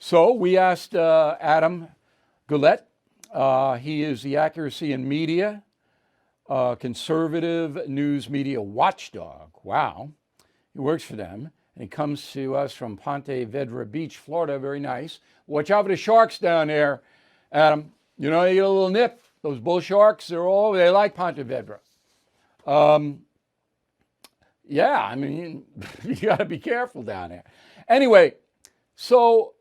So we asked Adam Guillette. He is the accuracy in media, conservative news media watchdog. Wow. He works for them. And he comes to us from Ponte Vedra Beach, Florida. Very nice. Watch out for the sharks down there, Adam. You know, you get a little nip. Those bull sharks, they like Ponte Vedra. Yeah, I mean, you got to be careful down there. Anyway, so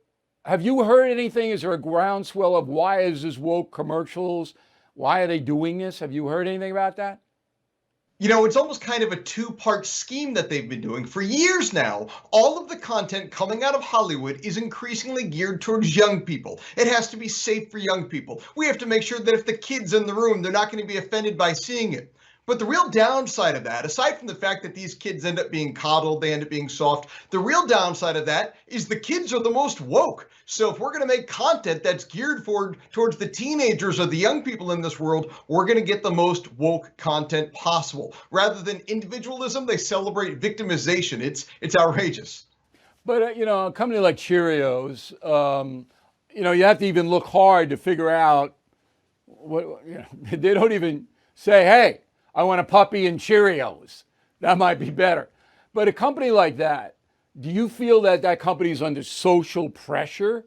have you heard anything? Is there a groundswell of why is this woke commercials? Why are they doing this? Have you heard anything about that? You know, it's almost kind of a two-part scheme that they've been doing for years now. All of the content coming out of Hollywood is increasingly geared towards young people. It has to be safe for young people. We have to make sure that if the kid's in the room, they're not going to be offended by seeing it. But the real downside of that, aside from the fact that these kids end up being coddled, they end up being soft, the real downside of that is the kids are the most woke. So if we're going to make content that's geared towards the teenagers or the young people in this world, we're going to get the most woke content possible. Rather than individualism, they celebrate victimization. It's outrageous. But, a company like Cheerios, you have to even look hard to figure out what, they don't even say, hey, I want a puppy and Cheerios. That might be better. But a company like that, do you feel that that company is under social pressure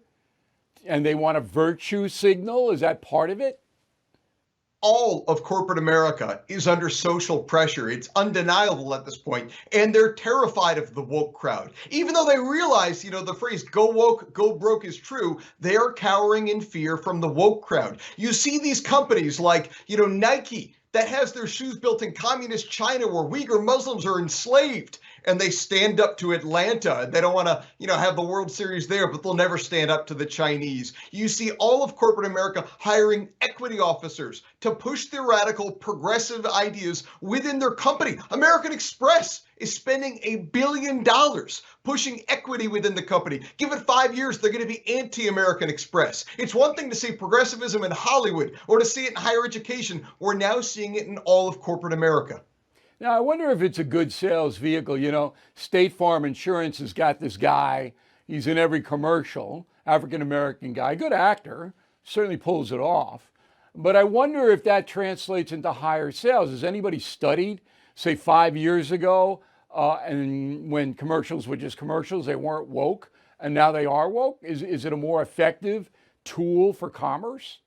and they want a virtue signal? Is that part of it? All of corporate America is under social pressure. It's undeniable at this point, and they're terrified of the woke crowd. Even though they realize, the phrase "go woke, go broke" is true, they are cowering in fear from the woke crowd. You see these companies like, Nike, that has their shoes built in communist China where Uyghur Muslims are enslaved, and they stand up to Atlanta. They don't want to, have the World Series there, but they'll never stand up to the Chinese. You see all of corporate America hiring equity officers to push their radical progressive ideas within their company. American Express is spending $1 billion pushing equity within the company. Give it 5 years, they're going to be anti-American Express. It's one thing to see progressivism in Hollywood or to see it in higher education. We're now seeing it in all of corporate America. Now, I wonder if it's a good sales vehicle. State Farm Insurance has got this guy. He's in every commercial, African-American guy, good actor, certainly pulls it off. But I wonder if that translates into higher sales. Has anybody studied, say 5 years ago, and when commercials were just commercials, they weren't woke, and now they are woke? Is it a more effective tool for commerce?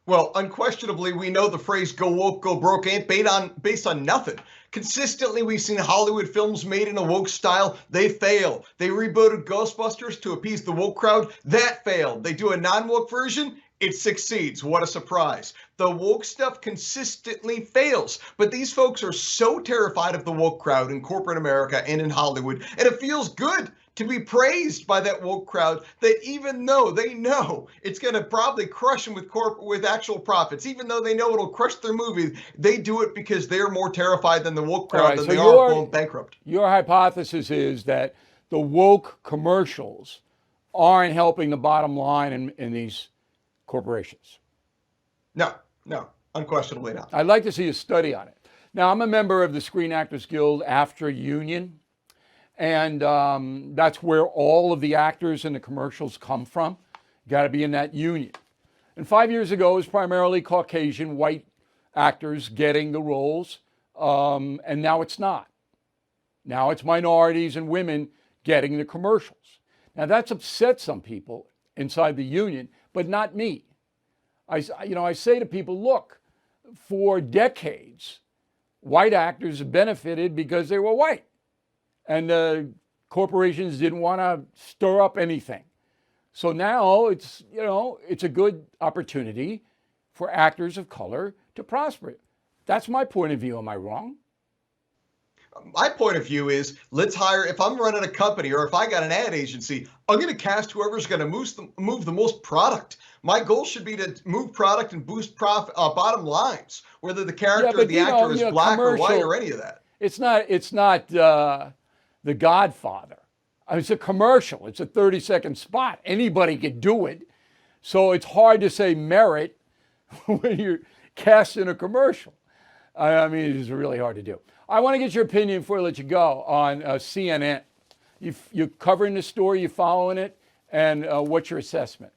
Well, unquestionably, we know the phrase "go woke, go broke" ain't based on nothing. Consistently, we've seen Hollywood films made in a woke style. They fail. They rebooted Ghostbusters to appease the woke crowd. That failed. They do a non-woke version. It succeeds. What a surprise. The woke stuff consistently fails. But these folks are so terrified of the woke crowd in corporate America and in Hollywood, and it feels good to be praised by that woke crowd that even though they know it's going to probably crush them with actual profits, even though they know it'll crush their movie, they do it because they're more terrified than the woke crowd than they are going bankrupt. Your hypothesis is that the woke commercials aren't helping the bottom line in these corporations. No, unquestionably not. I'd like to see a study on it. Now, I'm a member of the Screen Actors Guild after union. And that's where all of the actors in the commercials come from. You got to be in that union. And 5 years ago, it was primarily Caucasian white actors getting the roles. And now it's not. Now it's minorities and women getting the commercials. Now that's upset some people inside the union, but not me. I say to people, look, for decades, white actors benefited because they were white. And corporations didn't want to stir up anything. So now it's a good opportunity for actors of color to prosper. That's my point of view. Am I wrong? My point of view is, let's hire, if I'm running a company or if I got an ad agency, I'm going to cast whoever's going to move the most product. My goal should be to move product and boost bottom lines, whether the character or the actor is black or white or any of that. It's not The Godfather. It's a commercial. It's a 30-second spot. Anybody could do it. So it's hard to say merit when you're casting a commercial. I mean, it is really hard to do. I want to get your opinion before I let you go on CNN. You're covering the story, you're following it, Mm-hmm. And what's your assessment?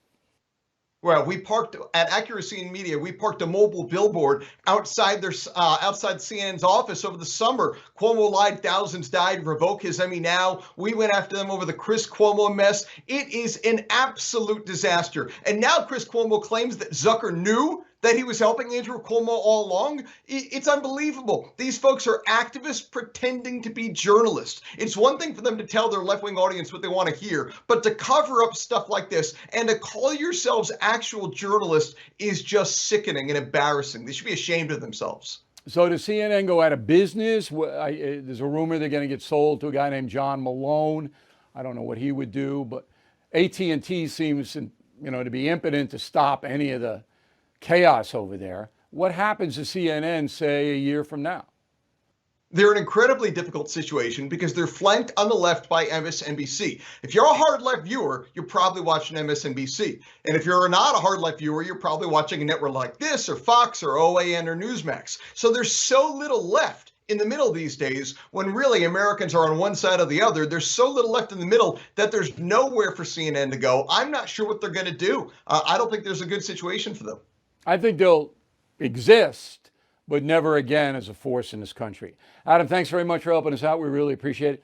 Well, we parked at Accuracy in Media. We parked a mobile billboard outside outside CNN's office over the summer. Cuomo lied, thousands died. Revoke his Emmy now. We went after them over the Chris Cuomo mess. It is an absolute disaster. And now Chris Cuomo claims that Zucker knew that he was helping Andrew Cuomo all along. It's unbelievable. These folks are activists pretending to be journalists. It's one thing for them to tell their left-wing audience what they want to hear, but to cover up stuff like this and to call yourselves actual journalists is just sickening and embarrassing. They should be ashamed of themselves. So does CNN go out of business? There's a rumor they're going to get sold to a guy named John Malone. I don't know what he would do, but AT&T seems, to be impotent to stop any of the chaos over there. What happens to CNN, say, a year from now? They're in an incredibly difficult situation because they're flanked on the left by MSNBC. If you're a hard left viewer, you're probably watching MSNBC. And if you're not a hard left viewer, you're probably watching a network like this or Fox or OAN or Newsmax. So there's so little left in the middle these days when really Americans are on one side or the other. There's so little left in the middle that there's nowhere for CNN to go. I'm not sure what they're going to do. I don't think there's a good situation for them. I think they'll exist, but never again as a force in this country. Adam, thanks very much for helping us out. We really appreciate it.